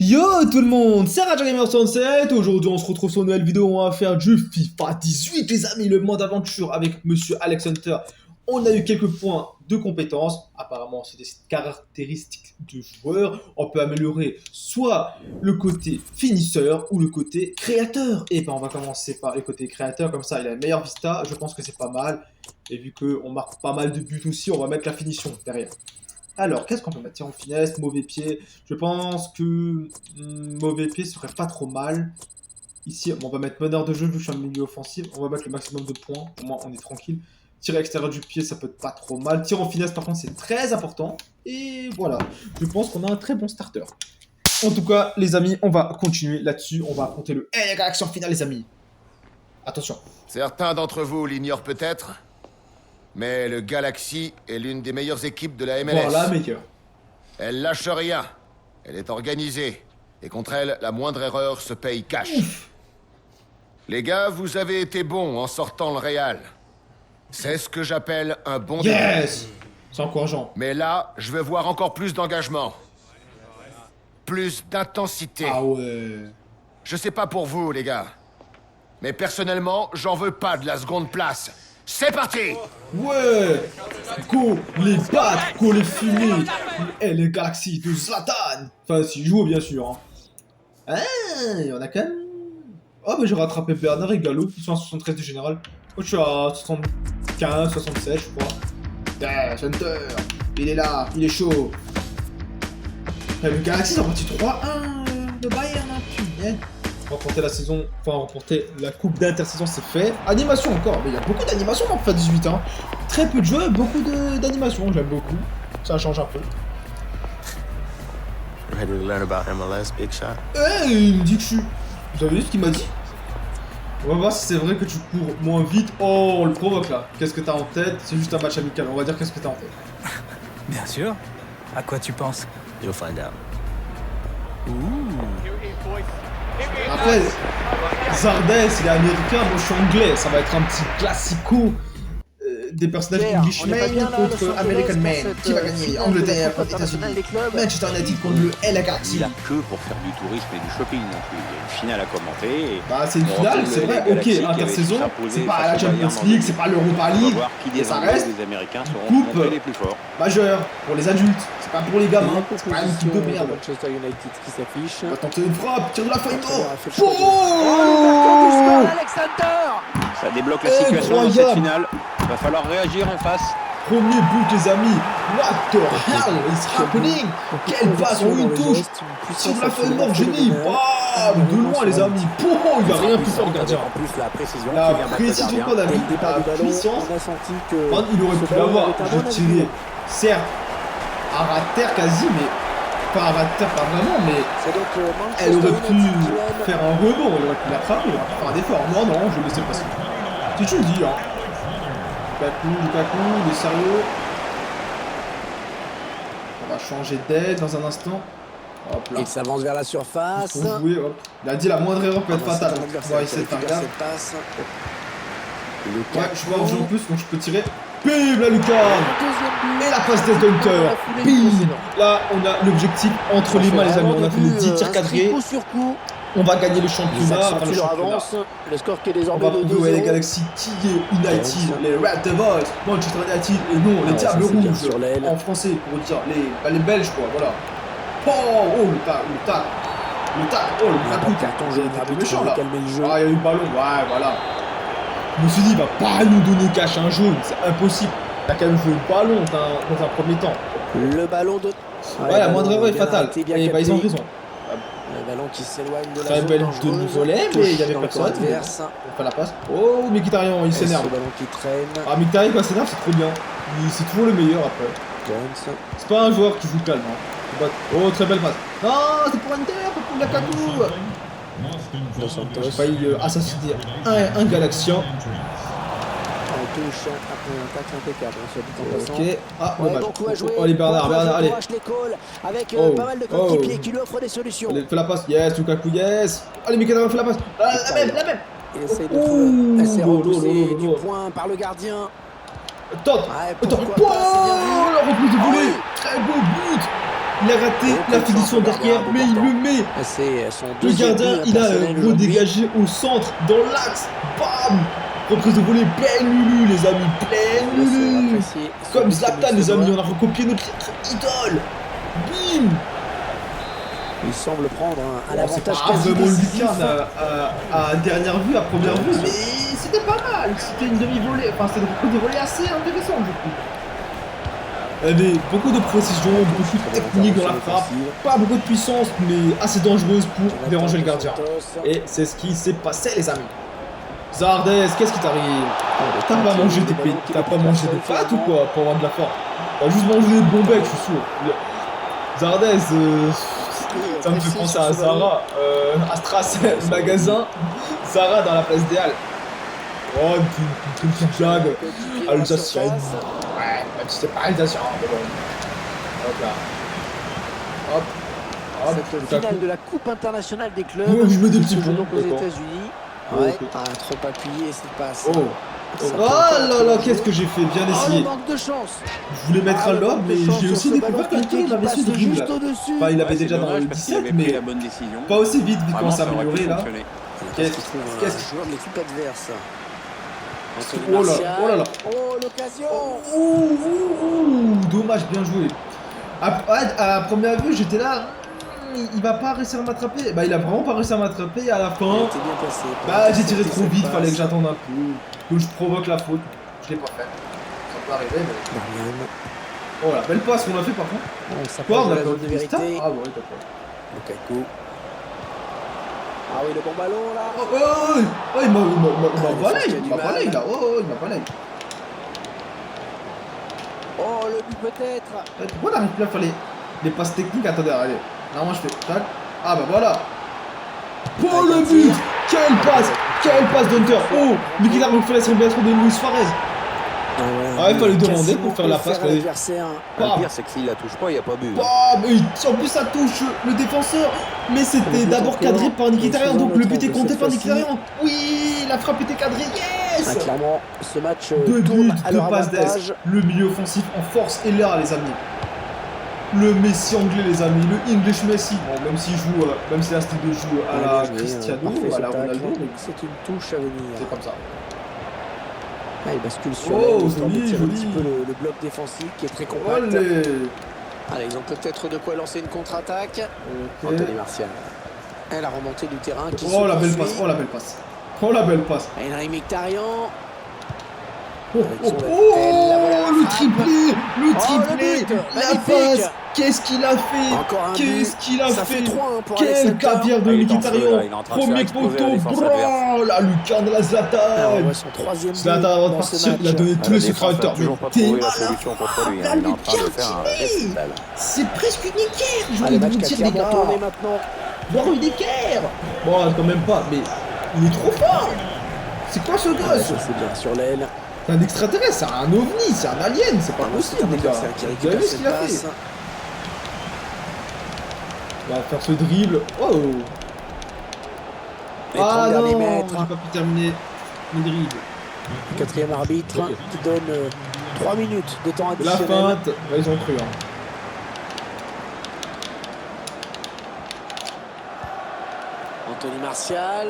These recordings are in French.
Yo tout le monde, c'est RajaGamer67. Aujourd'hui on se retrouve sur une nouvelle vidéo, on va faire du FIFA 18 les amis, le mode aventure avec Monsieur Alex Hunter. On a eu quelques points de compétences, apparemment c'est des caractéristiques de joueur. On peut améliorer soit le côté finisseur ou le côté créateur. Et ben on va commencer par le côté créateur, comme ça il a une meilleure vista, je pense que c'est pas mal. Et vu qu'on marque pas mal de buts aussi, on va mettre la finition derrière. Alors, qu'est-ce qu'on peut mettre? Tiens, en finesse, mauvais pied. Je pense que mauvais pied serait pas trop mal. Ici, on va mettre meneur de jeu, vu que je suis un milieu offensif. On va mettre le maximum de points. Au moins, on est tranquille. Tir à l'extérieur du pied, ça peut être pas trop mal. Tir en finesse, par contre, c'est très important. Et voilà, je pense qu'on a un très bon starter. En tout cas, les amis, on va continuer là-dessus. On va affronter le action finale, les amis. Attention. Certains d'entre vous l'ignorent peut-être, mais le Galaxy est l'une des meilleures équipes de la MLS. Voilà, meilleur. Elle lâche rien. Elle est organisée. Et contre elle, la moindre erreur se paye cash. Ouf. Les gars, vous avez été bons en sortant le Real. C'est ce que j'appelle un bon début. Yes. C'est encourageant. Mais là, je veux voir encore plus d'engagement. Plus d'intensité. Ah ouais. Je sais pas pour vous, les gars. Mais personnellement, j'en veux pas de la seconde place. C'est parti! Ouais! Go les battre, go les fumer! Et les Galaxy de Zlatan! Enfin, s'il joue, bien sûr. Hein. Ah, il y en a quand même. Oh, mais j'ai rattrapé Bernard et Gallo, qui sont à 73 du général. Moi, je suis à 75, 67, je crois. Dash Hunter! Il est là, il est chaud! Et le Galaxy, ils ont parti 3-1 de Bayern, hein, putain! Remporter la saison, enfin remporter la coupe d'intersaison, c'est fait. Animation encore, mais il y a beaucoup d'animation dans FIFA 18. Hein. Très peu de jeux, beaucoup d'animation, j'aime beaucoup. Ça change un peu. Ready to learn about MLS, Big Shot? Il me dit que je suis... Vous avez vu ce qu'il m'a dit? On va voir si c'est vrai que tu cours moins vite. Oh, on le provoque là. Qu'est-ce que t'as en tête? C'est juste un match amical, on va dire qu'est-ce que t'as en tête. Bien sûr. À quoi tu penses? You'll find out. Après, Zardes, il est américain, moi je suis anglais. Ça va être un petit classico des personnages Englishmen contre American Man. Qui va gagner? Angleterre contre États-Unis. Manchester United contre le LA Galaxy. Il a que pour faire du tourisme et du shopping non plus. Il y a une finale à commenter. Et bah, c'est une finale, c'est vrai. Ok, intersaison, c'est pas la Champions League, c'est pas l'Europa League. Et ça reste une coupe majeure pour les adultes. C'est pas pour les gamins. C'est pas une coupe de merde. Manchester United qui s'affiche. On va tenter une frappe, tire de la feuille mort. Oh, Alex Hunter. Ça débloque la situation dans cette finale. Va falloir réagir en face. Premier but, les amis. What the hell is happening? Quelle passe en une touche. Tire de la feuille mort, génie. Bam, de loin, les amis. Oh, il va rien pu faire le gardien. En plus, la précision. La précision qu'on a mis, la puissance. Il aurait pu l'avoir. Je tirais, certes, à ras de terre quasi, mais pas à ras de terre, pas vraiment, mais elle aurait pu faire un rebond, elle aurait pu l'attraper, faire un effort. Non, non, je vais laisser passer. Si tu le dis, hein. Lukaku, il est sérieux. On va changer d'aide dans un instant. Hop là. Il s'avance vers la surface. Il faut jouer, hop. Il a dit la moindre erreur peut être fatale. On va essayer de faire gaffe. Ouais, je vois un jeu en plus, donc je peux tirer. Bim, la lucarne. Et la passe d'Hunter. Bim. Là, on a l'objectif entre les mains, les amis. On a fait les 10 tirs cadrés. On va gagner le championnat. Le score qui est On désormais va de trouver les 2-0. Galaxy qui est United, les Red Devils, Manchester United et non, les Diables Rouges. En français, pour dire les Belges, quoi, voilà. Oh, le tac. Oh, le Carton jaune, un peu méchant là. calmer le jeu. Ah, il y a eu le ballon, ouais, voilà. Je me suis dit, il va pas nous donner cash un jaune, c'est impossible. T'as quand même joué le ballon dans un premier temps. Le ballon de. Ouais, la moindre erreur est fatale. Et bah, ils ont raison. Le ballon qui s'éloigne de la Très zone belle dangereuse. volet, mais il y avait Dans le personne. camp adverse. On fait la passe. Oh, Mkhitaryan, il s'énerve. Le ballon qui traîne. Ah, Mkhitaryan, quand il s'énerve, c'est trop bien. C'est toujours le meilleur après. Jones. C'est pas un joueur qui joue calme. Hein. Oh, très belle passe. Non, c'est pour Inter, c'est pour Lukaku. Dos Santos. J'ai failli assassiner un Galaxien. En touche. Après un tacle impeccable. Soit dit en passant. Ok. Ah, Ouais, dommage. beaucoup à jouer. Oh, allez, Bernard, allez. Avec Oh, pas mal de coéquipiers qui lui offrent des solutions. Allez, fais la passe. Yes, Lukaku, yes. Allez, Mkhitaryan, fais la passe. Ah, la même. Il essaie de Ouh, trouver. C'est repoussé oh. du point par le gardien. Tente. Ouais, Attends. pourquoi pas, c'est bien vu. La reprise de volée. Très beau but. Il a raté la finition derrière, mais il le met. C'est son Le deuxième gardien, but il a personnel aujourd'hui. redégagé au centre, dans l'axe. Bam! Reprise de volée, pleine lulu, les amis, pleine Je laisse lulu. apprécier ce Comme but Zlatan, comme il les se amis, doit. on a recopié notre idole. Bim! Il semble prendre un Bon, c'est avantage pas quasi vraiment décisif. lucarne à dernière vue, à première vue, mais c'était pas mal. C'était une demi-volée, enfin c'était une reprise de volée assez intéressante, je trouve. Il y avait beaucoup de précision, beaucoup de technique dans la frappe, pas beaucoup de puissance, mais assez dangereuse pour déranger le gardien. Et c'est ce qui s'est passé, les amis. Zardez, qu'est-ce qui t'arrive? T'as pas mangé t'as pas mangé des pâtes ou quoi pour avoir de la force? T'as juste mangé des bons becs, je suis sûr. Zardez, ça me fait penser à Zara, Astras, magasin, Zara dans la place des Halles. Oh, une petite blague alsacienne. Ouais, même si c'est pas alsacien, mais bon. Hop là. Hop. Hop. Cette Lukaku. finale de la Coupe internationale des clubs. Oh, je mets des petits qui se joue ponts, donc aux d'accord. États-Unis. Oh, Ouais, ok. trop appuyé cette passe. Oh. Ça Oh peut encore là être là, joué. qu'est-ce que j'ai fait? Bien Oh, essayé. le manque de chance. Je voulais mettre un lob, mais j'ai aussi découvert qu'un il avait su dribble. juste au-dessus. Enfin, il avait Ouais, c'est déjà dans dommage le parce qu'il 17, avait pris mais la bonne décision. pas aussi vite vu qu'on Vraiment, s'est ça aurait pu amélioré là. fonctionner. Qu'est-ce qu'il trouve qu'est-ce- un joueur de l'équipe adverse. Anthony Oh là, Martial. oh là là. Oh, l'occasion. Ouh, dommage, bien joué. À première vue, j'étais là. Il va pas réussir à m'attraper. Bah, il a vraiment pas réussi à m'attraper. Et à la Il fin, était bien placé. bah, j'ai tiré trop vite. Cette Fallait que passe. j'attende un peu. Que je provoque la faute. Je l'ai pas fait. Ça peut arriver, mais. Marianne. Oh la belle passe qu'on a fait par contre. On s'approche Quoi, on de a la pas zone de vu vérité. Ah, ouais, d'accord. Lukaku. Ah oui, le bon ballon là. Oh, oh, oh, oh, il m'a balayé. Il a du Il m'a mal. balayé là. Oh, il m'a balayé. Oh, le but peut-être. Pourquoi on n'arrive plus à faire les passes techniques? Attendez, allez. Normalement, je fais tac. Ah bah voilà. Oh le but! Quelle passe d'Hunter! Oh! Nikita refait la célébration de Luis Suarez! Ah, il fallait demander pour faire la passe. Fallait... Le pire, c'est que s'il la touche pas, il n'y a pas but. Bam! Et en plus, ça touche le défenseur! Mais c'était d'abord cadré par Mkhitaryan, donc le but est compté par Mkhitaryan! Oui! La frappe était cadrée! Yes! Clairement, ce match Deux tourne buts, à deux leur passes d'Est. avantage. Le milieu offensif en force est là, les amis. Le Messi anglais, les amis. Le English Messi. Bon, même s'il joue, même si la style de jeu à la Bien joué, Cristiano, parfait à ce la tacle. Ronaldo, mais C'est une touche à venir. c'est comme ça. Ah, il bascule sur Oh, l'aile, histoire de joli, tirer un joli. petit peu le bloc défensif qui est très compact. Allez! Allez, ils ont peut-être de quoi lancer une contre-attaque. Ok. Anthony Martial. Et la remontée du terrain qui Oh se la belle poursuit. passe, oh la belle passe. Oh la belle passe. Henry Mkhitaryan. Oh, Avec oh, son oh, tête, la voilà, le frappe. triplé, le Oh, triplé, le but, la magnifique. passe. Qu'est-ce qu'il a fait? Encore un Qu'est-ce but. qu'il a Ça fait? fait 3-1 pour Quel Alexander. caviar de Ah, il est en feu, là, Mkhitaryan. il est en train de Premier faire exploser poteau, la défense bro, la lucarne de la Alors, on Zlatan. voit son troisième but Zlatan avant de dans ce partir, il a match. donné tous les La secrets à défense a Hunter. toujours Mais pas t'es trouvé la malin. solution contre lui. La Il est en train de faire un lucarne. récital. C'est presque une équerre, j'ai Ah, envie le de match vous qui a dire, les clairement gars. tourné maintenant. Voir une équerre. Bon, quand même pas, mais il est trop fort. C'est quoi ce Ouais, gosse? ça, c'est bien sur l'aile. C'est un extraterrestre, c'est un ovni, c'est un alien, c'est pas Ah, c'est un possible, les gars. adversaire qui Vous récupère avez vu ce cette qu'il a passe. fait? Il va faire ce dribble. Oh! Les Ah 30 derniers non, mètres. j'ai pas pu terminer le dribble. Quatrième arbitre qui donne 3 minutes de temps La additionnel. feinte, ouais, ils ont cru. Hein. Anthony Martial.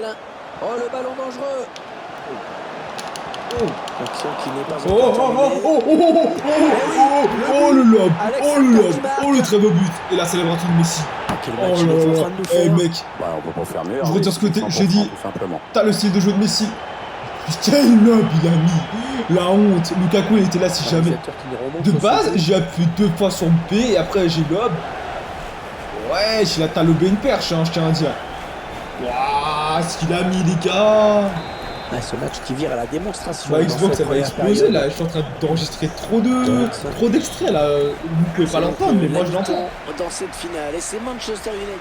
Oh, le ballon dangereux. Oh! Action qui n'est pas Oh, oh, encore oh, terminée. oh, oh, oh, oh, oh, le lob, oh le lob, oh le très beau but, et la célébration de Messi. Ah, quel Oh match il est en là train là, de nous eh faire. mec, Bah, on peut pas faire mieux. Je hein, retire ce que mais j'ai dit. Tout simplement. t'as le style de jeu de Messi. Putain, le lob, il a mis la honte. Lukaku, il était là si jamais. Réalisateur qui nous remonte De sur base, ce but. j'ai appuyé 2 fois sur B et après j'ai lob. Ouais, il a talobé une perche, hein, je tiens à dire. Waouh, ce qu'il a mis, les gars. Ah, ce match qui vire à la démonstration. Bah, dans Xbox, cette ça va première exploser période. là. Je suis en train d'enregistrer trop d'extraits là. Vous pouvez pas l'entendre, mais moi je l'entends. Dans cette finale, et c'est Manchester United.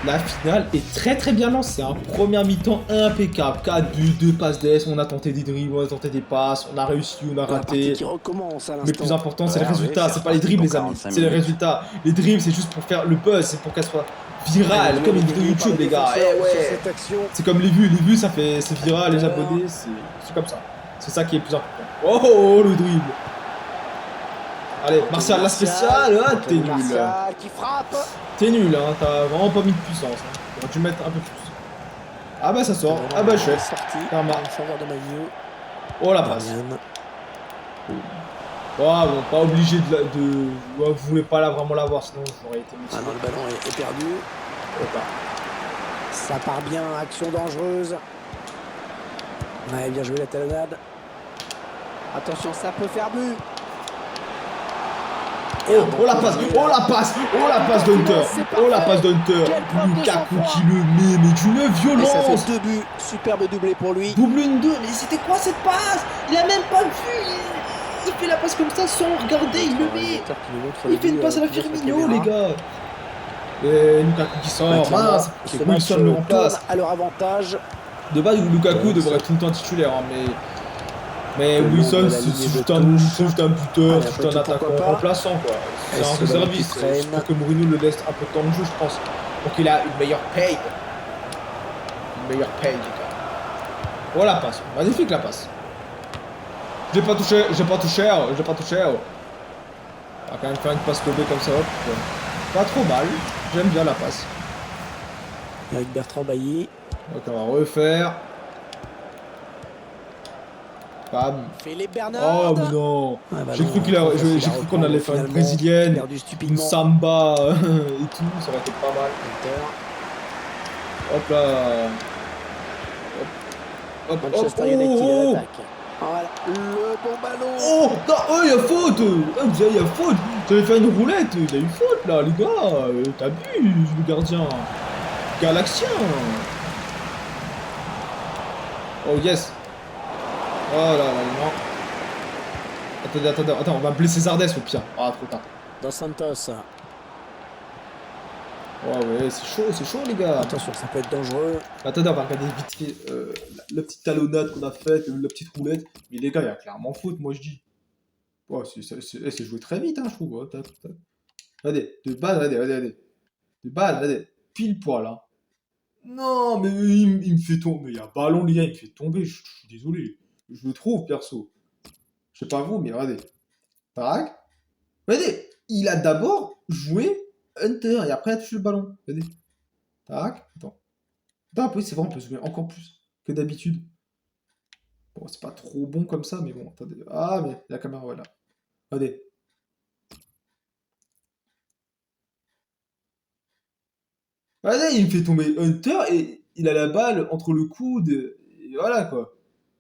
La finale est très bien lancée. Hein. Première mi-temps impeccable. 4 buts, 2 passes d'ess. On a tenté des dribbles, on a tenté des passes. On a réussi, on a La partie raté. qui recommence à Mais le l'instant. plus important, c'est Ouais, le résultat. oui, C'est c'est pas les dribbles, les amis. 45 C'est les minutes. résultats. Les dribbles, c'est juste pour faire le buzz. C'est pour qu'elle soit virale. Comme une vidéo YouTube, les gars. Eh Sur ouais. cette action. C'est comme les vues, ça fait, c'est viral, les abonnés, c'est comme ça. C'est ça qui est le plus important. Oh, le dribble. Allez, Martial, la spéciale, ah, t'es nul. Martial qui frappe. T'es nul, hein, t'as vraiment pas mis de puissance. Hein. T'aurais dû mettre un peu plus. Ah bah ça sort, ah bah chouette. Sorti. Karma. En faveur de Manu. Oh la passe. Darmian. Oh, bon, pas obligé vous voulez pas vraiment l'avoir, sinon j'aurais été motivé. Ah non, le ballon est perdu. Hop Ça part bien, action dangereuse. Ouais, bien joué la talonnade. Attention, ça peut faire but. Oh la passe, oh la passe, oh la passe d'Hunter, oh la passe d'Hunter. Lukaku qui le met, mais d'une Et ça violence. fait 2 buts, superbe doublé pour lui. Double une 2, mais c'était quoi cette passe? Il a même pas vu. Il fait la passe comme ça sans regarder, il le met. Il fait une passe à la Firmino, les gars. Et Lukaku qui sort, mince, Ce et match Wilson le remplace. tourne à leur avantage. De base, Lukaku devrait être tout le temps titulaire, hein, mais Le Wilson, long de la c'est ligne juste de un buteur, Allez, c'est juste après un tout, attaquant pourquoi pas. remplaçant, quoi. C'est Et un ce ballon réserviste, qui c'est traîne. pour que Mourinho le laisse un peu de temps de jeu, je pense, pour qu'il a une meilleure paye. Une meilleure paye, les gars. Oh la passe, magnifique la passe. J'ai pas touché. On va quand même faire une passe lobée comme ça, hop. Pas trop mal, j'aime bien la passe. Avec Bertrand Bailly. Donc on va refaire. Bam. Philippe Bernard. Oh mais non. Ah, bah J'ai non, cru il a cru qu'on allait faire une finalement, brésilienne, perdu une stupidement. samba et tout, ça aurait été pas mal. Inter. Hop là. Hop, Manchester United qui est à l'attaque. Voilà, le bon ballon. Oh non, oh, il y a faute. Il y a faute. J'avais fait une roulette, il y a eu faute là, les gars. T'abuses, le gardien. Galaxien. Oh yes. Oh là là, non. Attends, on va blesser Zardes au pire. Ah, trop tard. Dos Santos. Oh ouais, c'est chaud les gars. Attention, ça peut être dangereux. Attendez, on va regarder vite fait la petite talonnade qu'on a faite, la petite roulette. Mais les gars, il y a clairement faute, moi je dis. Oh, c'est joué très vite, hein, je trouve. Oh, tac. Regardez, de balle, regardez. De balle, regardez. Pile poil, hein. Non, mais il me fait tomber. Il y a un ballon, les gars, il me fait tomber. Je suis désolé. Je le trouve, perso. Je sais pas vous, mais regardez. Tac. Regardez, il a d'abord joué Hunter et après il a touché le ballon. Regardez. Tac. Attends, oui, c'est vrai, on peut zoomer encore plus que d'habitude. Bon, c'est pas trop bon comme ça, mais bon, attendez. Ah, mais la caméra, voilà. Regardez. Regardez, il me fait tomber Hunter et il a la balle entre le coude. Et voilà, quoi.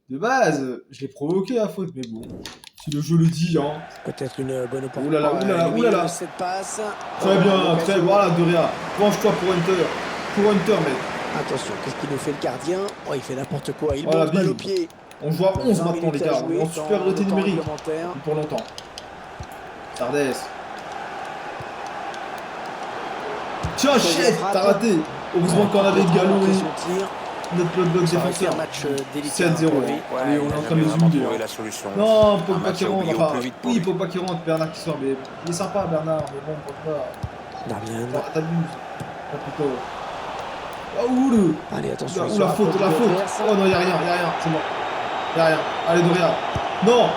De base, je l'ai provoqué à faute, mais bon. Si le jeu le dit, hein. Peut-être une bonne opportunité. Oulala. Cette passe. Très bien, très voilà, De Rea. Penche-toi pour Hunter. Pour Hunter, mec. Attention, qu'est-ce qu'il nous fait le gardien? Oh, il fait n'importe quoi. Il Voilà, monte balle bim. au pied. On joue à 11 20 maintenant, les minutes à gars. jouer On est en dans supériorité le temps numérique. réglementaire. Pour longtemps. Sardes. Tiens, shit, t'as raté. Heureusement qu'on avait Gallo et Son tir. notre bloc Ça aurait été défenseur. un match délicat 7-0. pour lui. Allez, on est en train de les humilier. Non, Pogba qui rentre. Enfin, oui, Pogba qui rentre, Bernard qui sort. Mais il est sympa, Bernard. Mais bon, Pogba. Darmian. T'abuses. Oh putain. Oh, ouh, le. Allez, attention. Ouh, la faute, la faute. Oh non, y'a rien, c'est mort. Y'a rien. Allez, De Rea. Non.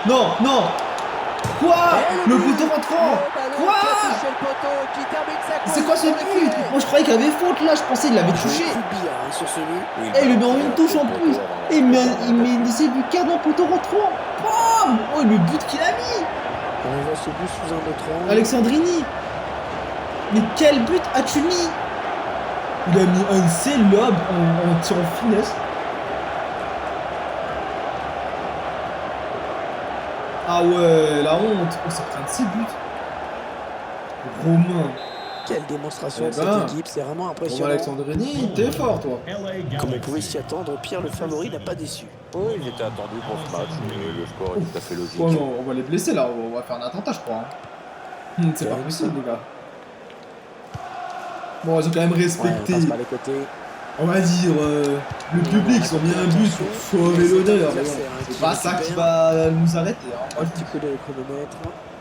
Quoi? Le poteau rentrant. Quoi? C'est quoi ce but? Moi je croyais qu'il y avait faute là, je pensais qu'il l'avait touché. Sur ce but. Et il le met en une touche en plus. Et il met une essai du quart d'un poteau rentrant. Bam! Oh, le but qu'il a mis. On voit ce but sous un autre angle. Alexandrini. Mais quel but as-tu mis? Il a mis un C lob en tir en finesse. Ah ouais, la honte. On s'est pris un de ses buts. Romain. Quelle démonstration de Eh ben, cette équipe, c'est vraiment Romain impressionnant. Alexandrini, t'es fort toi. Comme on pouvait s'y attendre, Pierre le favori n'a pas déçu. Oui, il était attendu pour ce match, mais le score est tout à fait logique. Oh non, on va les blesser là, on va faire un attentat je crois. C'est pas possible les gars. Bon, ils ont quand même respecté, Ouais, on passe par les côtés. on va dire, le public, ils ont mis un but pour sauver l'honneur. Mais bon, c'est pas ça qui va nous arrêter. Hein. Un petit coup de chronomètre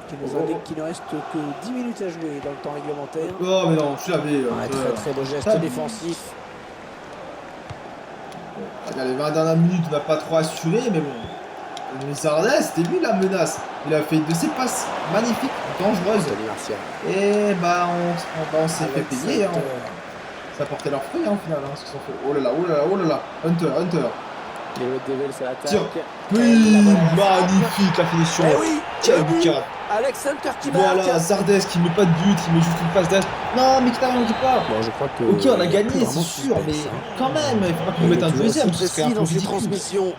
qui nous indique qu'il ne reste que 10 minutes à jouer dans le temps réglementaire. Oh mais non, je l'avais. Ouais, très beau geste défensif. Regarde, les 20 dernières minutes, on n'a pas trop assuré, mais bon. Les Zardes, c'était lui la menace. Il a fait de ses passes magnifiques, dangereuses. Anthony Martial. Et bah on s'est fait Avec payer. Hein. cette, Ça a porté leurs fruits hein, au final. Hein, ce qu'ils ont fait. Oh là là, oh là là, oh là là. Hunter. Les Red Devils à l'attaque. Tire. Oui, magnifique la finition. Eh oui, Quel le but. but. Alex Hunter qui marque. Voilà, Zardes qui met pas de but, il met juste une passe d'as. Non, Mkhitaryan qui part. Bon, je crois que. Ok, on a gagné, Vraiment c'est sûr, mais suspense, hein. quand même, il faut pas qu'on mette un deuxième, ce serait un peu dans ses ridicule. transmissions.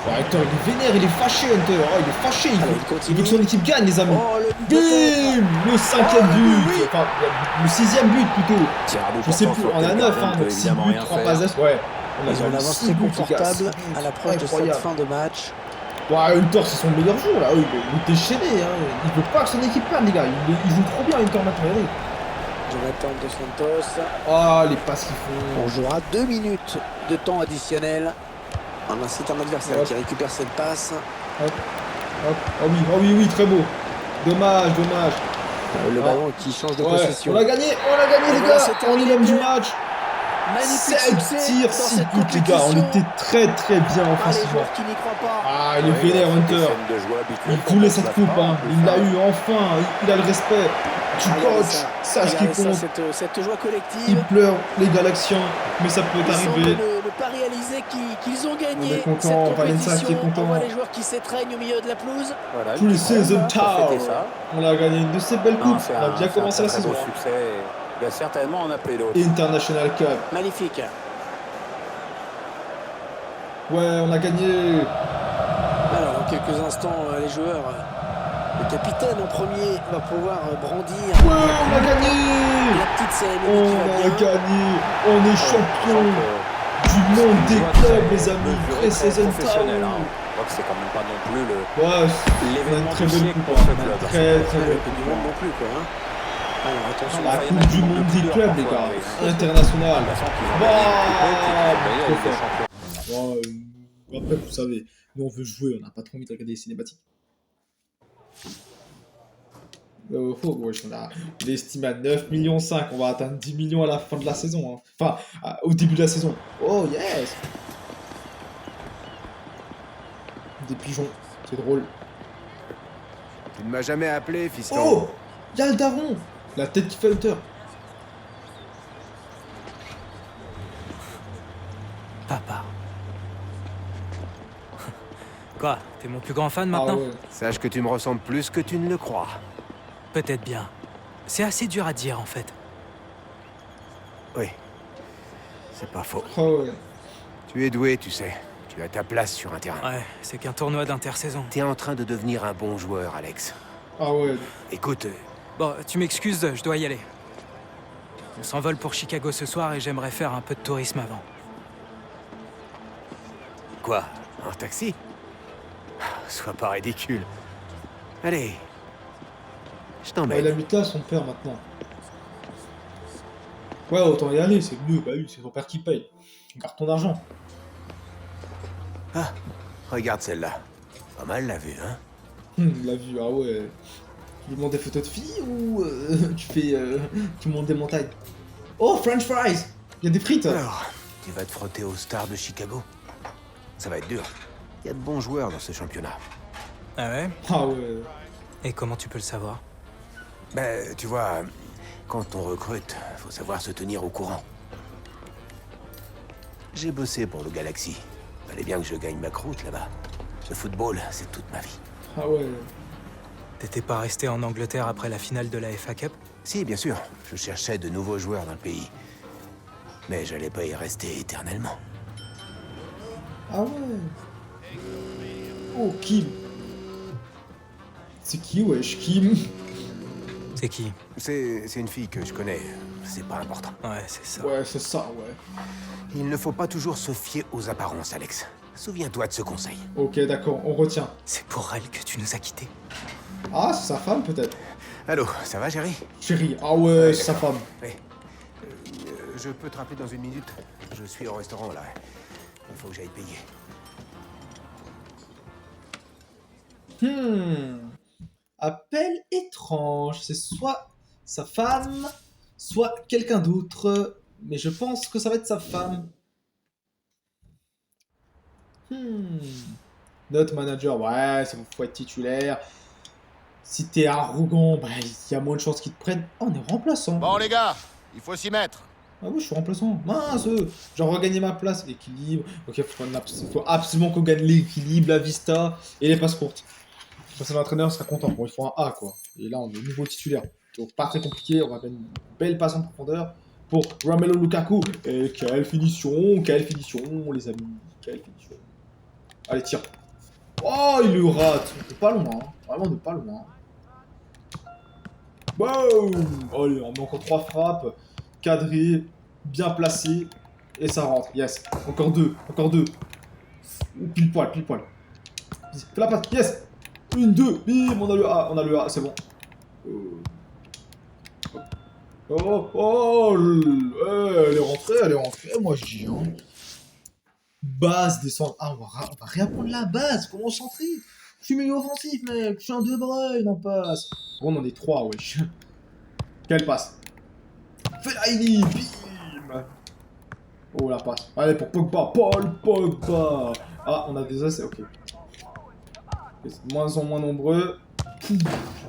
Ouais, attends, il est vénère, il est fâché, Hunter. Oh, il est fâché, Allez, il il continue. veut que son équipe gagne, les amis. Oh, le but de tête. Bim, le cinquième but. Enfin, le sixième but plutôt. Tirado Je sais pourtant plus, sur on a quel 9, gardien hein, ne peut donc 6 évidemment buts, rien 3 faire. passes d'as. Ouais. On a Ils ont une avance très confortable à l'approche de cette fin de match. Ouais, Hunter, c'est son meilleur jour là. Il est déchaîné. Hein. Il veut pas que son équipe perde, les gars. Il joue trop bien, Hunter maintenant. Regardez. Jonathan Dos Santos. Ah, les passes qu'ils font. On jouera 2 minutes de temps additionnel. C'est un adversaire Hop. qui récupère cette passe. Hop. Oh oui, très beau. Dommage. Le Ah. ballon qui change de Ouais, possession. on a gagné Et les voilà, gars. c'est On est l'homme du match. Magnifique 7 succès tirs, dans 6 cette buts, les gars. On compétition. était très bien Ah, les offensivement. joueurs qui n'y croient pas. Ah, il est vénère, Hunter. Il voulait cette coupe, hein. Il l'a eu enfin. Il a le respect du Regardez coach. ça. Sache qu'il Regardez ça, compte. cette joie Il collective. pleure, les Galaxiens. Mais ça peut Ils semblent arriver. ne pas réaliser qu'ils ont gagné On est content, cette Valencia qui est compétition. content. On voit les joueurs qui s'étreignent au milieu de la pelouse. Voilà, Tous les Season pour fêter Tower. ça. On a gagné une de ces belles Non, coupes. c'est On a un- bien c'est un commencé la très, très saison. beau succès. Il va certainement en appeler d'autres. International Cup. Magnifique. Ouais, on a gagné. Alors, dans quelques instants, les joueurs, le capitaine en premier va pouvoir brandir Ouais, on a gagné. la petite cérémonie On qui va a bien. gagné. On est champion du monde des clubs, les amis. Pré-Season professionnel. Tower. Je crois que c'est quand même pas non plus le Ouais, l'événement très du belle siècle coupe. pour ce Hein. club. Très La belle Coupe du Monde non plus, quoi. Hein. Alors, attention. La Enfin, il y en a coupe qui du manquent monde de des couleur clubs, les parfois, gars. oui. International. De toute façon, qu'ils ont Bah, gagné une coupe, et qu'ils ont gagné la Ligue des trop Champions. Bon, après, vous savez, nous on veut jouer, on n'a pas trop envie de regarder les cinématiques. Il est estimé à 9,5 millions, on va atteindre 10 millions à la fin de la saison. Hein. Enfin, au début de la saison. Oh yes. Des pigeons, c'est drôle. Tu ne m'as jamais appelé, fiston. Oh, y'a le daron. La tête qui fait Hunter. Papa. Quoi? T'es mon plus grand fan Ah maintenant? ouais. Sache que tu me ressembles plus que tu ne le crois. Peut-être bien. C'est assez dur à dire en fait. Oui. C'est pas faux. Oh ouais. Tu es doué, tu sais. Tu as ta place sur un terrain. Ouais, c'est qu'un tournoi d'intersaison. T'es en train de devenir un bon joueur, Alex. Ah ouais. Écoute, Bon, tu m'excuses, je dois y aller. On s'envole pour Chicago ce soir et j'aimerais faire un peu de tourisme avant. quoi? En taxi? Sois pas ridicule. Allez. Je Bah, il t'emmène. habite là, son père maintenant. Ouais, autant y aller, c'est mieux. Bah oui, c'est son père qui paye. Garde ton argent. Ah, regarde celle-là. Pas mal la vue, hein? La vue, ah ouais. Tu lui demandes des photos de filles ou tu montes des montagnes? Oh, French fries! Il y a des frites! Alors, tu vas te frotter aux stars de Chicago? Ça va être dur. Il y a de bons joueurs dans ce championnat. Ah ouais? Ah ouais. Et comment tu peux le savoir? Ben, tu vois, quand on recrute, faut savoir se tenir au courant. J'ai bossé pour le Galaxy. Fallait bien que je gagne ma croûte là-bas. Le football, c'est toute ma vie. Ah ouais. T'étais pas resté en Angleterre après la finale de la FA Cup? Si, bien sûr, je cherchais de nouveaux joueurs dans le pays. Mais j'allais pas y rester éternellement. Ah ouais. Oh, Kim. C'est qui, wesh, Kim? C'est qui? C'est une fille que je connais. C'est pas important. Ouais, c'est ça. Ouais, c'est ça, ouais. Il ne faut pas toujours se fier aux apparences, Alex. Souviens-toi de ce conseil. Ok, d'accord, on retient. C'est pour elle que tu nous as quittés. Ah, c'est sa femme, peut-être. Allô, ça va, Jerry? Chérie. Ah ouais, c'est sa femme. Oui. Je peux te rappeler dans une minute? Je suis au restaurant, là. Il faut que j'aille payer. Appel étrange. C'est soit sa femme, soit quelqu'un d'autre. Mais je pense que ça va être sa femme. Notre manager, ouais, c'est bon, faut être titulaire. Si t'es arrogant, bah, il y a moins de chances qu'ils te prennent. Oh, on est remplaçant. Bon, les gars, il faut s'y mettre. Ah oui, je suis remplaçant. Mince, j'ai regagné ma place. L'équilibre. Ok, faut absolument qu'on gagne l'équilibre, la vista et les passes courtes. Ça, c'est l'entraîneur sera content. Bon, il faut un A, quoi. Et là, on est nouveau titulaire. Donc, pas très compliqué. On va gagner une belle passe en profondeur pour Romelu Lukaku. Et quelle finition, les amis. Quelle finition. Allez, tire. Oh, il le rate. On est pas loin. Hein. Vraiment, on est pas loin. Boum. Allez, on met encore 3 frappes. Cadré, bien placé. Et ça rentre. Yes. Encore 2. Pile poil. Fais la passe. Yes. 1, 2. Bim. On a le A. C'est bon. Elle est rentrée. Moi, je dis. Hein. Base, descendre. Ah, on va réapprendre la base. Comment centrer? Je suis milieu offensif, mec. Je suis un De Bruyne en passe. Bon, on en est 3, wesh. Quelle passe? Fellaini, bim. Oh, la passe. Allez, pour Pogba. Paul Pogba. Ah, on a des essais, ok. C'est de moins en moins nombreux.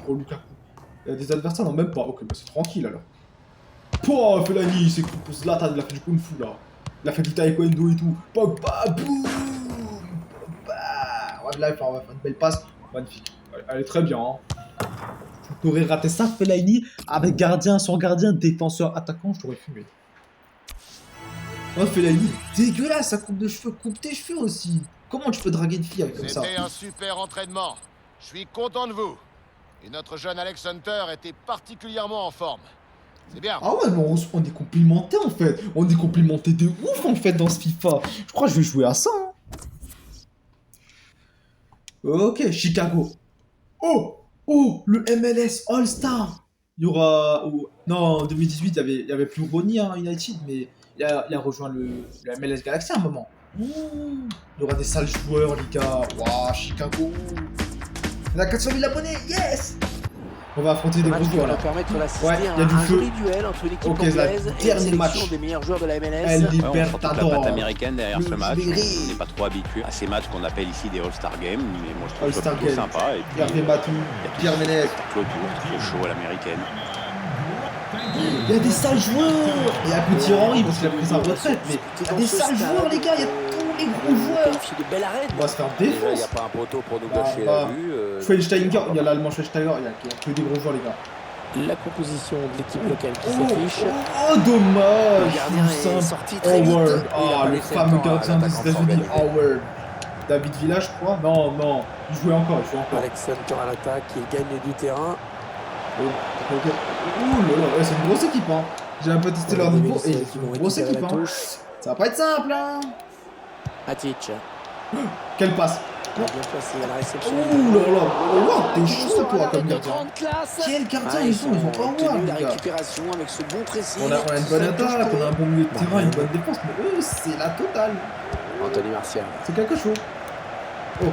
Oh, Lukaku. Il y a des adversaires, non, même pas. Ok, bah c'est tranquille, alors. Oh, Fellaini, c'est Zlatan, il a fait du kung fu, là. Il a fait du taekwondo et tout. Pogba, boum. Pogba. Ouais, là, on va faire une belle passe. Magnifique. Elle est très bien, hein. Tu aurais raté ça, Fellaini, avec gardien, sur gardien, défenseur, attaquant, je t'aurais fumé. Oh, Fellaini, dégueulasse, sa coupe de cheveux. Coupe tes cheveux aussi. Comment tu peux draguer une fille avec comme ça? C'était un super entraînement. Je suis content de vous. Et notre jeune Alex Hunter était particulièrement en forme. C'est bien. Ah ouais, mais on est complimenté en fait. On est complimenté de ouf en fait dans ce FIFA. Je crois que je vais jouer à ça. Hein. Ok, Chicago. Oh, le MLS All-Star. Il y aura... Non, en 2018, il y avait plus Ronnie à United, mais il a rejoint le MLS Galaxy à un moment. Il y aura des sales joueurs, les gars. Waouh, Chicago. On a 400 000 abonnés, yes. On va affronter des gros joueurs là. Permettre d'assister Ouais, à il y a du un feu. joli duel entre l'équipe Ok, anglaise et la dernier match. sélection des meilleurs joueurs de la MLS. El Ouais, on sent toute la Libertador. patte américaine derrière Le ce match. libéré. On n'est pas trop habitué à ces matchs qu'on appelle ici des All-Star Games, mais moi je trouve ça All-Star plutôt Game. sympa. Et puis, Hervé Matou, Pierre Ménez. Clôture, très chaud à l'américaine. Il y a des sales joueurs. Il y a Petit Henry parce qu'il a pris sa retraite, mais il y a des sales joueurs, les gars. Il y a tous les gros joueurs. Qualifié de belle arène. On va se faire Déjà, il défoncer. n'y a pas un poteau pour nous Bah, gâcher bah, la vue. Schweinsteiger, il y a l'allemand Schweinsteiger, il y a que des gros joueurs, les gars. La composition de l'équipe locale qui Oh, s'affiche. dommage. Le gardien est Simple. sorti très vite. Howard. Il a Ah, pas le laissé fameux le temps à gardien des l'attaquant États-Unis, s'organiser. Howard. David Villa, je crois. Non. Il jouait encore. Alex Hunter à l'attaque, il gagne du terrain. Ok. Ouh là là, ouais, c'est une grosse équipe, hein. J'ai un peu testé leur niveau et c'est une grosse équipe, hein. Ça va pas être simple, hein. Matic. Quelle passe. Bien placé à la réception. Ouh là là. Oh, t'es chaud, toi, comme De gardien. grande classe. Quel gardien Ah, ils sont pas obtenu Howard, la les gars. récupération avec ce bon pressing. On a une bonne attaque, on a un bon milieu de terrain, une bonne défense, mais eux, c'est la totale. Anthony Martial. C'est quelque chose. Oh.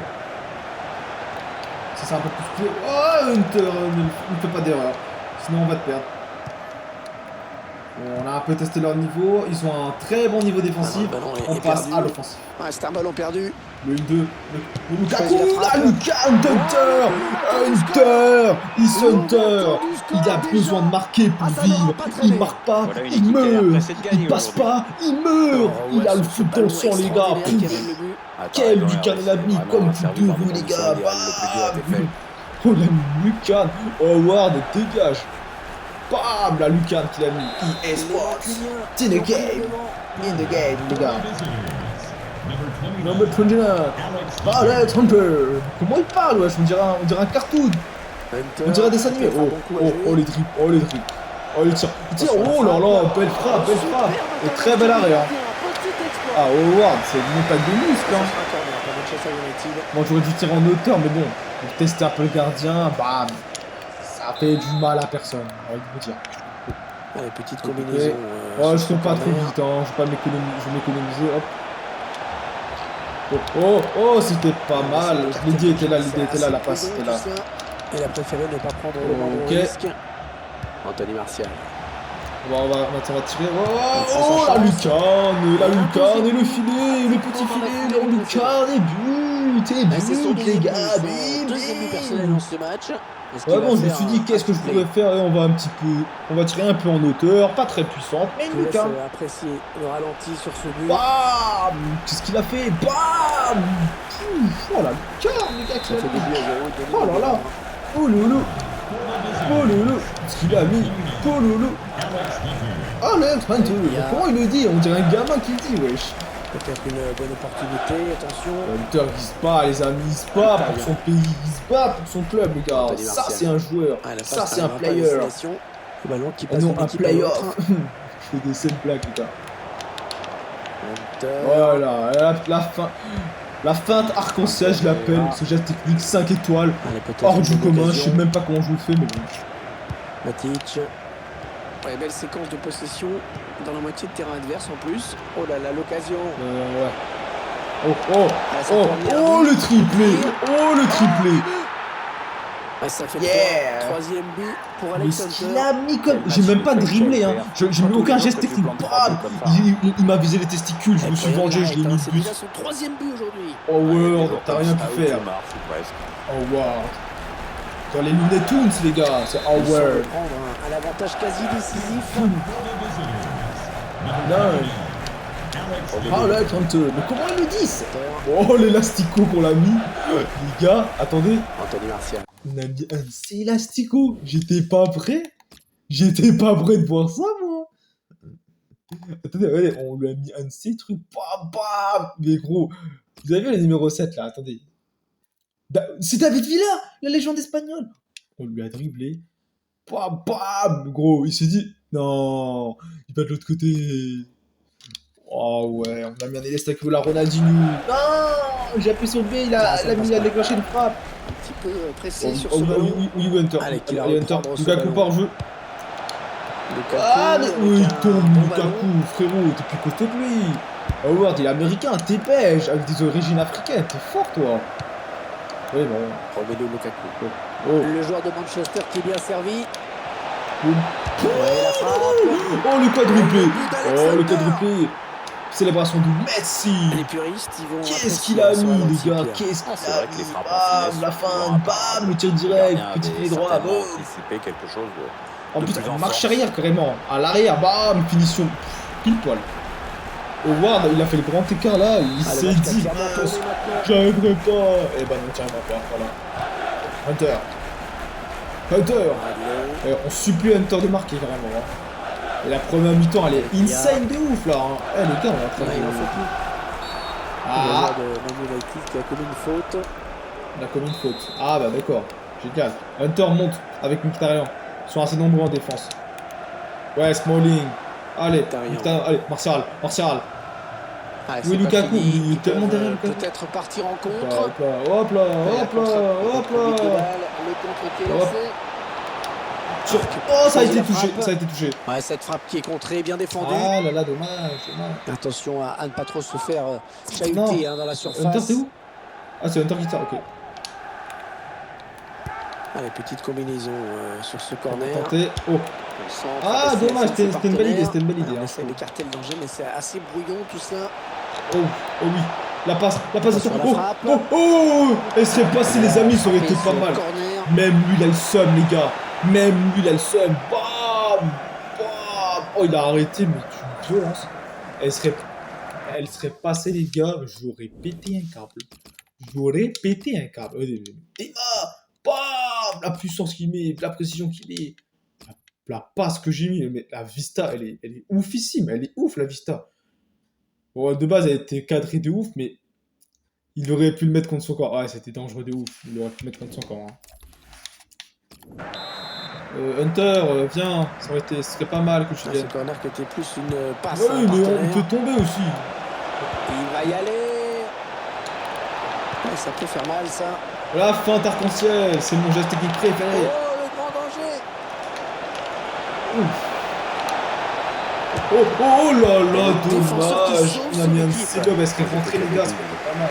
Si c'est un peu plus clé. Oh, Hunter, ne fais pas d'erreur. Sinon, on va te perdre. Bon, on a un peu testé leur niveau. Ils ont un très bon niveau défensif. Ah, le ballon est On passe perdu. à l'offensive. Ouais, c'est un ballon perdu. Le 1-2. Le Lukaku. Choisit la frappe. Ah, Lukaku, Hunter. Il a besoin de marquer pour Ah, ça vivre. n'aura pas traîné. Il marque pas, Voilà une il équipe qui a l'air meurt. pressée de gagner Il passe aujourd'hui. pas, il meurt. Oh, Il ouais, a le ce feu dans ballon le sang, les gars. extraordinaire qui amène le but. Quel Attends, Lucan ouais, il a mis, c'est comme vraiment du servi deux dans roues, des les conditions gars. idéales, le plus dur a été fait. Oh, la Lucan. Howard, dégage. Bam, la Lucan qu'il a mis. ESports. In the game. In the game, les gars. Number 29. Alex Hunter. Comment il parle, wesh? On dirait un cartoon. On dirait un dessin animé. Oh, les drips. Oh, les tirs. Oh là là, belle frappe. Et très bel arrêt, hein. Ah, Howard, c'est une montagne de muscles, hein. Bon, j'aurais dû tirer en hauteur, mais bon, pour tester un peu le gardien, bam, ça fait du mal à personne, j'ai envie de vous dire. Allez, petite combinaison. Oh, je tombe pas trop vite, hein, je vais m'économiser, hop. Oh, c'était pas mal, l'idée était là, la passe était là. Il a préféré ne pas prendre le moindre Ok. risque. Anthony Martial. On va tirer. La lucarne et le filet, le petit filet, le lucarne et but. C'est son but, les gars, deuxième but personnel dans ce match. Est-ce qu'il Ouais, va bon, je me faire suis dit, un qu'est-ce que je triplé? pourrais faire? Et on va tirer un peu en hauteur, pas très puissante, mais Je vous laisse Lucas. apprécier le ralenti sur ce but. Bam! Qu'est-ce qu'il a fait? Bam! Pouf! Oh là, Lucas, les gars, Ça fait des buts à 0. Oh là là! Oh loulou! Oh loulou! Ce qu'il a mis! Oh loulou! Alex Hunter! Comment il le dit? On dirait un gamin qui le dit, wesh! Peut-être une bonne opportunité, attention. Hunter, il se bat, les amis, il se bat pour son pays, il se bat pour son club, les gars! Anthony Ça, Martial. c'est un joueur! Ah, la Ça, passe c'est un n'arrivera pas à player! destination. Le ballon qui Ah passe non, d'une un équipe à player! l'autre. Je fais des scènes blagues, les gars. Hunter. Voilà, la feinte arc-en-ciel, je l'appelle, ce geste technique 5 étoiles, Allez, peut-être hors une du bonne commun, je occasion. sais même pas comment je le fais, mais bon. Matic. Ouais, belle séquence de possession dans la moitié de terrain adverse en plus. Oh là là, l'occasion. Ouais. Oh, oh, Ah, ça oh, tourne bien. oh, le triplé, oh, le triplé. Ah, ça fait Yeah. troisième but pour Mais Alex ce Hunter. qu'il a mis comme... J'ai même pas dribblé, hein. J'ai mis aucun geste technique. Bam. Il m'a visé les testicules, je me suis vengé, je l'ai mis C'est but. déjà son troisième but aujourd'hui. Oh, Word, t'as rien pu faire. Presque. Oh, Word. Dans les lunettes Toons, les gars, c'est Oh, Ils sont de Word. prendre un avantage quasi décisif. Ah là, Hunter, mais comment ils le disent? Oh, l'élastico qu'on l'a mis. Les gars, attendez. Anthony Martial. On a mis un élastico. J'étais pas prêt. J'étais pas prêt de voir ça, moi. Attendez, regardez, on lui a mis un de ces trucs. Bam, bam. Mais gros, vous avez vu les numéros 7 là? Attendez. C'est David Villa, la légende espagnole. On lui a dribblé. Bam, bam. Gros, il s'est dit, non, il va de l'autre côté. Oh ouais, on a mis un élastico la Ronaldinho. Non, j'ai appuyé sur B, il a déclenché une frappe. Un petit peu pressé sur Oh, ce ballon. oui, Hunter. Allez, qui va Allez, Hunter. reprendre ce Lukaku ballon. par jeu. Lukaku, Ah, mais avec oui, il un tombe, bon Lukaku, ballon. frérot, t'es plus costaud que lui. Howard, il est américain, t'es belge, avec des origines africaines, t'es fort, toi. Oui, bon. Romelu Lukaku. Oh, Le joueur de Manchester qui est bien servi. boum. Ouais, la frappe. Oh, le quadruplé. Le but d'Alex Oh, le Hunter. quadruplé. Célébration de Messi. Les puristes, ils vont. Qu'est-ce apprécier qu'il a ce mis, ralenti, les gars? Pierre. Qu'est-ce Ah, c'est qu'il a vrai que les mis? frappes en Bam, finesse la sont fin, toujours bam, le tir Le direct, gardien petit avait pied droit, certainement boum. anticipé quelque chose En de plus, plus en marche force. arrière carrément. À l'arrière, bam, finition. Pile poil. Howard, il a fait le grand écart là, il Ah, le s'est match a dit, clairement mince, tourné maintenant. j'arriverai pas. Eh ben non, tiens, pas, voilà. Hunter. Hunter. Allez. On supplie Hunter de marquer carrément. Hein. Et la première mi-temps, elle est insane de ouf là. Hein. Eh les gars, on est en train Ouais, il en de... faut plus. Le Ah, joueur de Man United qui a commis une faute. on a commis une faute. Ah bah d'accord, génial. Hunter monte avec Mkhitaryan. Ils sont assez nombreux en défense. Ouais, Smalling. Allez, Mkhitaryan. Mkhitaryan, allez, Martial. Ah, Oui, c'est pas Lukaku, fini. il est Ils tellement peuvent, derrière Lukaku. peut-être partir en Hop contre. là, hop là, hop là, hop là. Le contre qui est Hop. lancé. Sur- Oh, ça a été La touché, frappe. ça a été touché. Ouais, cette frappe qui est contrée, bien défendue. Ah là là, dommage, dommage. Attention à ne pas trop se faire chahuter Non. hein, dans la surface. Hunter, t'es où? Ah, c'est Hunter qui tire, ok. Allez, petite combinaison sur ce On corner. va tenter. Oh, On centre, ah, baisser dommage, ses c'était une belle idée, partenaires. c'était une belle idée. On Hein. essaie d'écarter le danger, mais c'est assez brouillon tout ça. Oh, oh oui, la passe de Attention à la oh, frappe. oh, oh, elle serait passée les amis, ça aurait été Et pas sur le mal. corner. Même lui, il a le seum, les gars. Même lui, il a le seum. Bam, bam. Oh, il a arrêté, mais d'une violence. Elle serait passée, les gars, j'aurais pété un câble. J'aurais pété un câble. Emma, bam, la puissance qu'il met, la précision qu'il met. La passe que j'ai mis, mais la vista, elle est oufissime. Elle est ouf, la vista. Bon, de base, elle était cadrée de ouf, mais il aurait pu le mettre contre son corps. Ah, c'était dangereux de ouf. Il aurait pu le mettre contre son corps. Hein. Hunter, viens. Ce serait pas mal que tu Ce viennes. corner qui était plus une passe. Oui, à un mais on partenaire. peut tomber aussi. Il va y aller. Ouais, ça peut faire mal, ça. La feinte arc-en-ciel, c'est mon geste technique Oh, préféré. le grand danger. Oh là là, Le défenseur qui dommage. sauve On a son mis un équipe. C-Lob, elle serait rentrée, les gars, ça serait pas mal.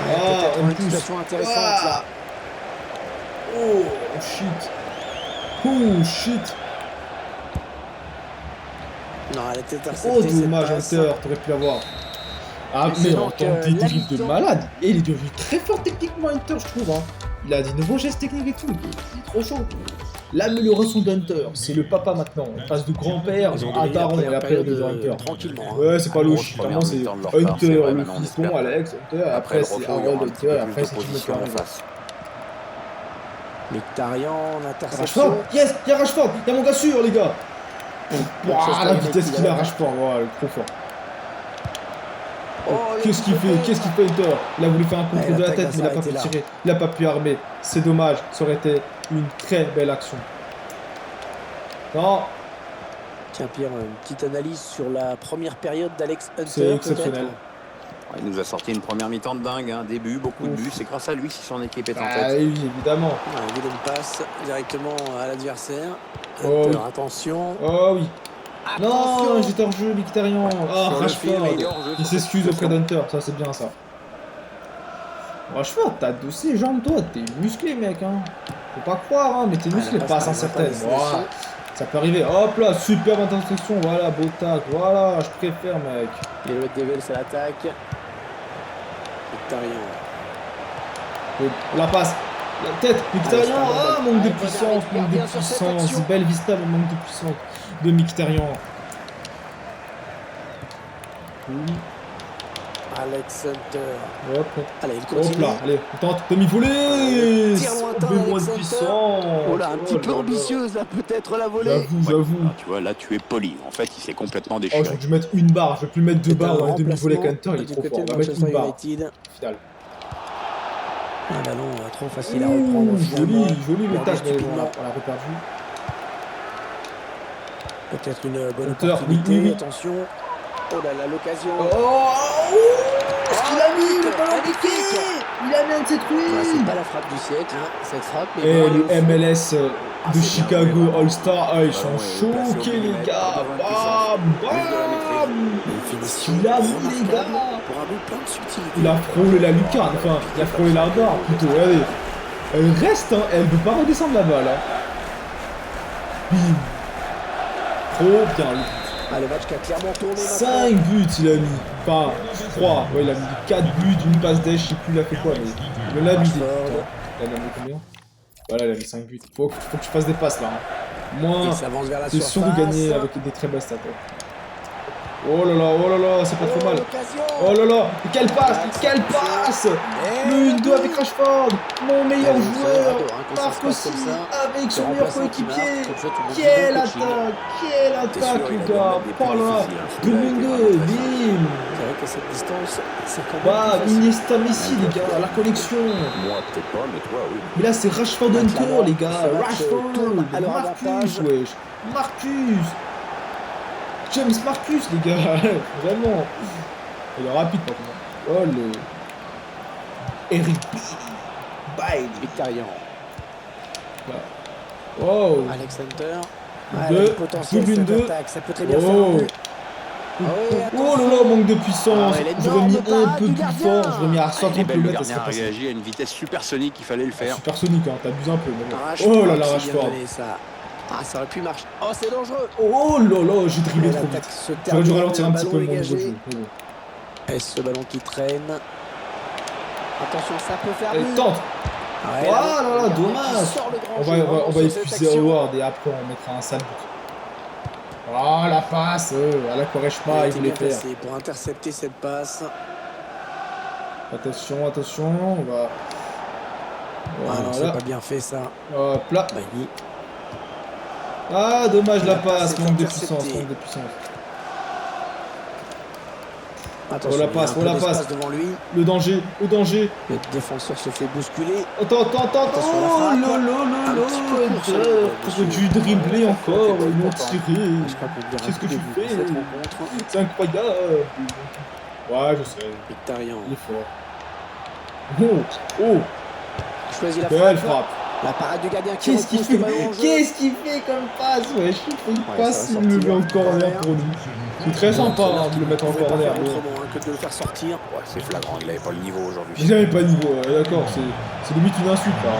Peut-être on une pousse. situation intéressante, Ah. là. Oh shit. Oh shit. Non, elle était interceptée. Oh cette dommage, passe. Hunter, t'aurais pu l'avoir. Ah, Et c'est mais en donc, tant que des la dribbles de mi-temps. malade. Et il est devenu très fort techniquement, Hunter, je trouve. Hein. Il a des nouveaux gestes techniques et tout. Il est trop chaud. L'amélioration d'Hunter, c'est le papa maintenant. On passe de grand-père Ils ont à dominé la daron et première après on période devient Hunter. tranquillement. Hein. Ouais, c'est pas Ah, grosse logique. première Vraiment, c'est mi-temps de leur part, c'est Hunter, vrai, le maintenant, on fiston, espère Alex, Hunter. Après Après, le c'est repos, il y aura Harold, un petit Hunter. peu Et plus après, de c'est Timo position en Turner. face. Mkhitaryan, Rashford, interception. yes, y'a Rashford, y'a mon gars sûr, les gars. Manchester La vitesse United qu'il a, à l'attaque. Rashford, ouais, il est trop fort. Oh, le Qu'est-ce qu'il coup de fait? peine. Qu'est-ce qu'il fait, Hunter? Il a voulu faire un contrôle de la l'attaque tête, va mais il a pas pu s'arrêter là. tirer. Il a pas pu armer. C'est dommage, ça aurait été une très belle action. Non, Tiens Pierre, une petite analyse sur la première période d'Alex Hunter. c'est exceptionnel. Ouais, il nous a sorti une première mi-temps de dingue, hein. Début, beaucoup de buts. C'est grâce à lui si son équipe est en Ah tête. oui, évidemment. Ouais, vilaine passe directement à l'adversaire. Oh Hunter, oui. attention. Oh oui. Attention. Non, j'étais hors jeu, Mkhitaryan. Ah, Sur le fil, Rashford. il est hors jeu Il sur s'excuse cette auprès d'Hunter, ça c'est bien ça. Rashford, t'as dossé les jambes, toi, t'es musclé, mec. Hein. Faut pas croire, hein, mais t'es musclé, la pas passe sans n'arrivera pas à certaine. destination. Voilà. Ça peut arriver. Hop là, superbe intersection. Voilà, beau tac. Voilà, je préfère, mec. Et le Devils à l'attaque. Mkhitaryan. La passe. La tête, Mkhitaryan. Ah, c'est Ah, pas manque de mal. puissance, Regarde manque de bien sur cette puissance. action. Belle vista, mais manque de puissance de Mkhitaryan. Oui. Alex Hunter. Hop, Allez, il hop continue. là, allez, on tente, demi-volée. Tir lointain, Mais moins Alex de Hunter. puissance. Oh là, un petit peu là là. ambitieuse là, peut-être la volée. J'avoue. Ah, tu vois, là, tu es poli. En fait, il s'est complètement Oh, déchiré. j'aurais dû mettre une barre, je vais plus mettre deux C'est barres un dans les demi-volées remplacement Hunter, il est du trop côté fort. On de va mettre Manchester une barre. United. Final. Un ballon trop facile à reprendre. finalement. Joli le Perdu tâche, mais stupidement. on l'a reperdu. Peut-être une bonne Hunter, opportunité. oui. Attention. Oh là là, l'occasion. Qu'est-ce qu'il a mis, le ballon magnifique. piqué. Il a mis un de ses Ouais, trucs. c'est pas la frappe du siècle, hein, cette frappe. Mais Et bon, elle est le au fond. MLS de c'est bien Chicago joué, All-Star, ah, ils sont Ballon est placé au choqués les millimètre, gars. pas besoin de puissance. Juste de la maîtrise. Une finition Il a mis les remarquable gars. pour un but plein de subtilité. Il a frôlé la lucarne, enfin, il a frôlé la barre plutôt. Regardez, elle reste, hein, elle veut pas redescendre la balle. Hein. Bim. Trop bien. Ah, le match qui a clairement tourné 5 buts il a mis. Enfin, 3. Ouais, il a mis 4 buts, une passe d'èche, je sais plus il a fait quoi, mais il en a mis des. Rashford. Il en a mis combien? Voilà, il a mis 5 buts. Faut que tu fasses des passes là. Hein. Moi, Il s'avance vers la c'est surface. sûr de gagner avec des très belles stats. Oh là là, c'est pas trop mal. L'occasion. Oh là là, quelle passe Et Le 1-2 avec Rashford, mon meilleur Ouais, vous savez, joueur, j'adore, hein, quand ça marque se passe aussi comme ça. avec son Le meilleur remplaçant qui coéquipier. marque, comme ça, tout le monde dit Quelle bon coaching. attaque, T'es sûr, les il a gars. dû en mettre des plus Oh là, difficiles, hein, celui-là était 2002, vraiment très bim. C'est vrai qu'à cette distance, c'est quand même Bah, plus facile. Iniesta Messi, les gars, la connexion. Moi, peut-être pas, mais toi, oui. Mais là, c'est Rashford Ah, Hunter, clairement, les gars. ce match, Rashford, tourne à leur Marcus, avantage. wesh. Marcus. James Marcus, les gars. Vraiment. Il est rapide, par contre. Oh, le... Eric Bailey. Mkhitaryan. Oh. Alex Hunter. Deux, Ouais, le potentiel double cette deux. attaque, ça peut très bien Oh. faire un but. Ah ouais, Oh là là, manque de puissance. Ah ouais, J'aurais mis l'énorme un parade peu du plus gardien. fort. J'aurais mis à Il est 130 belle, le km, ça gardien serait a passé. réagi à une vitesse supersonique, il fallait le faire. Supersonique, hein, t'abuses un peu. Mais bon. Rashford Oh là là, qui vient Rashford. donner ça. Ah, ça aurait pu marcher. Oh, c'est dangereux. Oh là là, j'ai dribblé Et trop l'attaque vite. se J'aurais dû termine, ralentir un petit ballon peu mon niveau de dégagé. jeu. Mais bon. Et ce ballon qui traîne. Attention, ça peut faire Allez, but. tente. Ouais, Oh là là, le gardien dommage. qui sort le grand On jeu va vraiment sur cette épuiser action. Howard et après on mettra un sale but. Oh la passe à la Il Quaresma, a il été voulait bien faire. placé pour intercepter cette passe. Attention, on va. Ah non, c'est Voilà. pas bien fait ça. Hop là. Bailly. Ah, dommage la La passe passe, est manque de interceptée. puissance, manque de puissance. Attention, la il y a passe, un peu la d'espace passe. devant lui. Le danger. Le défenseur se fait bousculer. Attends. Attention, la Oh frappe. là Un petit peu court, ça, Hunter, le t'aurais dû dribbler encore, ils m'ont tiré. Je crois qu'on dirait Qu'est-ce que un tu coup de but fais dans cette rencontre. C'est incroyable. Ouais, je sais, Mkhitaryan il est fort. Oh, choisit la belle frappe. frappe. La parade du gardien qui Qu'est-ce qu'il repousse fait le ballon en jeu. Qu'est-ce qu'il fait comme passe? Ouais, je fais une Ouais, passe, ça va il le met sortir. en corner pour nous. C'est très sympa hein, de le mettre en On ne pouvait pas corner. faire Bon. autrement hein, que de le faire sortir. Ouais, c'est flagrant, il avait pas le niveau aujourd'hui. Il n'avait pas de niveau, ouais, d'accord, c'est limite une insulte là.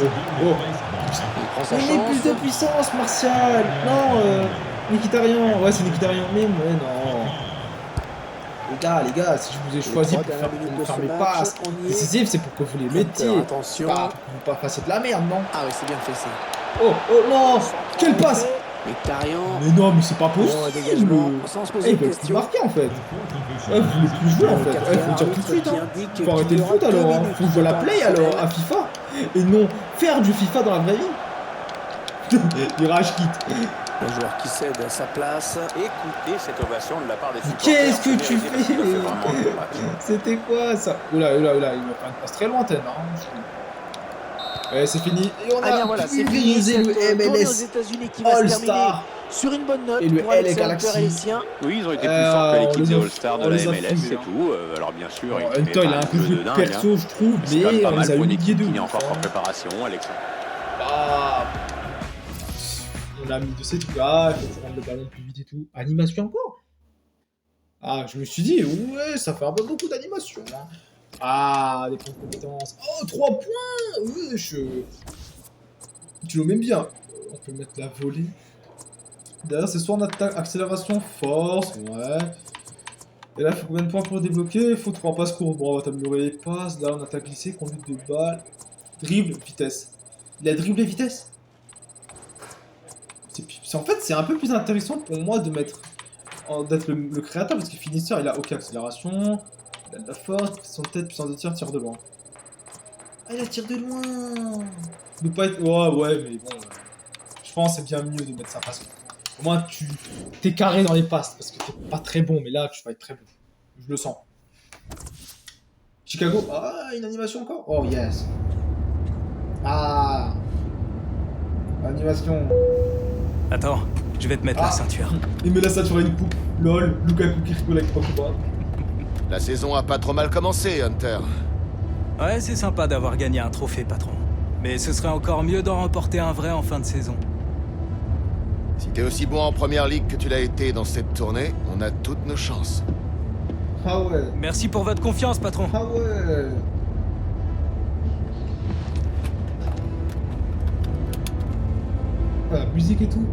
Oh. Il prend sa Mais plus de chance. puissance, Martial. Non, Mkhitaryan, ouais, c'est Mkhitaryan, mais ouais, non. Les gars, si je vous ai choisi pour faire mes passes décisives, c'est pour que vous les mettiez. Attention. Vous pas passer de la merde, non? Ah oui, c'est bien fait ça. Oh, oh non! Quelle passe! Mkhitaryan. Mais non, mais c'est pas Bon, possible! dégagement, sans se poser Eh, de il va être questions. marqué en fait! Ouais, vous voulez plus jouer en fait! Ouais, faut dire tout de suite, hein! Faut arrêter le foot alors! Hein. Faut jouer à la play alors, à FIFA! Et non faire du FIFA dans la vraie vie! Virage quitte! Un joueur qui cède à sa place. Écoutez cette ovation de la part des supporters. Qu'est-ce que C'est tu mérité parce qu'il a fait vraiment un fais? bon match. C'était quoi ça? Oula, il va faire une passe très lointaine, hein! Ouais, c'est fini! Et on Ah a bien voilà, c'est fini. pulvérisé Cette le tournée aux MLS États-Unis qui va se terminer All-Star! sur une bonne note Et le pour LA Alexander Galaxy. et les siens. Oui, ils ont été plus forts que on l'équipe les des a- All-Stars on de la les a MLS, fumés, c'est hein. tout. Alors bien sûr, Bon, il Hunter, fait il pas a un peu jeu joué de dingue, perso, je trouve, C'est quand mais même pas on mal les a pour une humiliés équipe de qui n'est ouf, encore qu'en hein. préparation, Alexandre. Ah, on a mis de ces trucs. Ah, il faut prendre le ballon plus vite et tout. Animation encore? Ah, je me suis dit, ouais, ça fait un peu beaucoup d'animation. Hein. Ah, des points de compétence. Oh, 3 points! Wesh. Tu le mets bien. On peut mettre la volée. D'ailleurs, c'est soit en attaque, accélération, force, ouais. Et là, il faut combien de points pour le débloquer? Il faut 3 passes courtes. Bon, on va t'améliorer les passes. Là, on attaque glissé, conduite de balle. Dribble, vitesse. Il a dribblé vitesse? En fait, c'est un peu plus intéressant pour moi de mettre d'être le créateur parce que finisseur, il a aucune accélération, il a de la force, puissance de tête, puissance de tir, tir de loin. Ah, il a tir de loin. Ne pas être. Ouais, mais bon. Je pense que c'est bien mieux de mettre sa passe. Au moins, t'es carré dans les passes parce que t'es pas très bon, mais là, tu vas être très bon. Je le sens. Chicago. Ah, une animation encore. Oh, yes. Ah. Animation. Attends, je vais te mettre Ah. la ceinture. Il met la ceinture à une coupe. Lol, Lukaku qui rigole avec Pogba. La saison a pas trop mal commencé, Hunter. Ouais, c'est sympa d'avoir gagné un trophée, patron. Mais ce serait encore mieux d'en remporter un vrai en fin de saison. Si t'es aussi bon en première ligue que tu l'as été dans cette tournée, on a toutes nos chances. Ah ouais. Merci pour votre confiance, patron. Ah ouais. Ah, la musique et tout.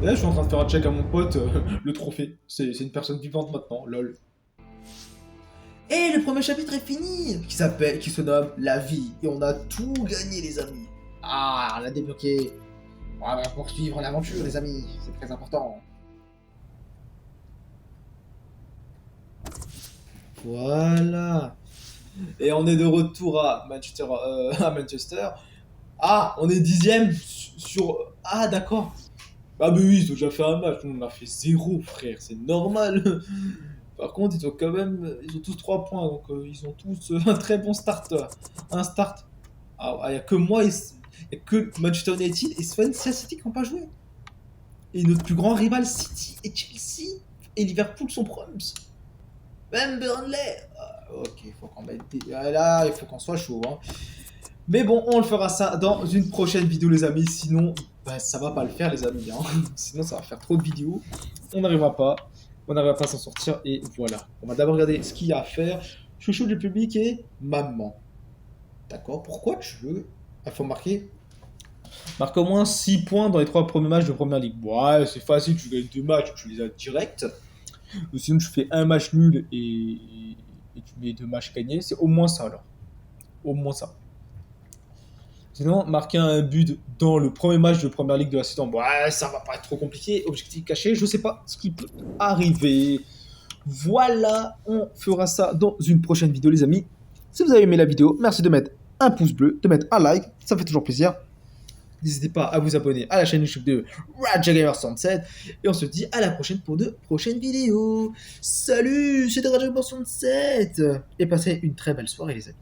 Et là, je suis en train de faire un check à mon pote, le trophée. C'est une personne vivante maintenant, lol. Et le premier chapitre est fini, qui se nomme La vie. Et on a tout gagné, les amis. Ah, on a débloqué. On va poursuivre l'aventure, les amis. C'est très important. Voilà. Et on est de retour à Manchester. Ah, on est 10ème sur... Ah, d'accord. Ah, mais oui, ils ont déjà fait un match. Nous, on a fait 0, frère. C'est normal. Par contre, ils ont tous 3 points. Donc, ils ont tous un très bon starter. Un start. Ah, il n'y a que moi et... Il n'y a que Manchester United et Swansea City qui n'ont pas joué. Et notre plus grand rival City et Chelsea et Liverpool sont proms. Même Burnley. Ah, ok, il faut qu'on mette là, il faut qu'on soit chaud. Hein. Mais bon, on le fera ça dans une prochaine vidéo, les amis. Sinon, bah, ça va pas le faire, les amis. Hein. Sinon, ça va faire trop de vidéos. On n'arrivera pas. On n'arrivera pas à s'en sortir. Et voilà. On va d'abord regarder ce qu'il y a à faire. Chouchou du public et maman. D'accord. Pourquoi tu veux... Il faut marquer. Marque au moins 6 points dans les 3 premiers matchs de Première Ligue. Ouais, c'est facile. Tu gagnes 2 matchs, tu les as direct. Ou sinon, tu fais un match nul et tu mets 2 matchs gagnés. C'est au moins ça, alors. Au moins ça. Sinon, marquer un but dans le premier match de Première Ligue de la saison, ouais, ça va pas être trop compliqué. Objectif caché, je sais pas ce qui peut arriver. Voilà, on fera ça dans une prochaine vidéo, les amis. Si vous avez aimé la vidéo, merci de mettre un pouce bleu, de mettre un like, ça fait toujours plaisir. N'hésitez pas à vous abonner à la chaîne YouTube de RadjaGamer67. Et on se dit à la prochaine pour de prochaines vidéos. Salut, c'était RadjaGamer67. Et passez une très belle soirée, les amis.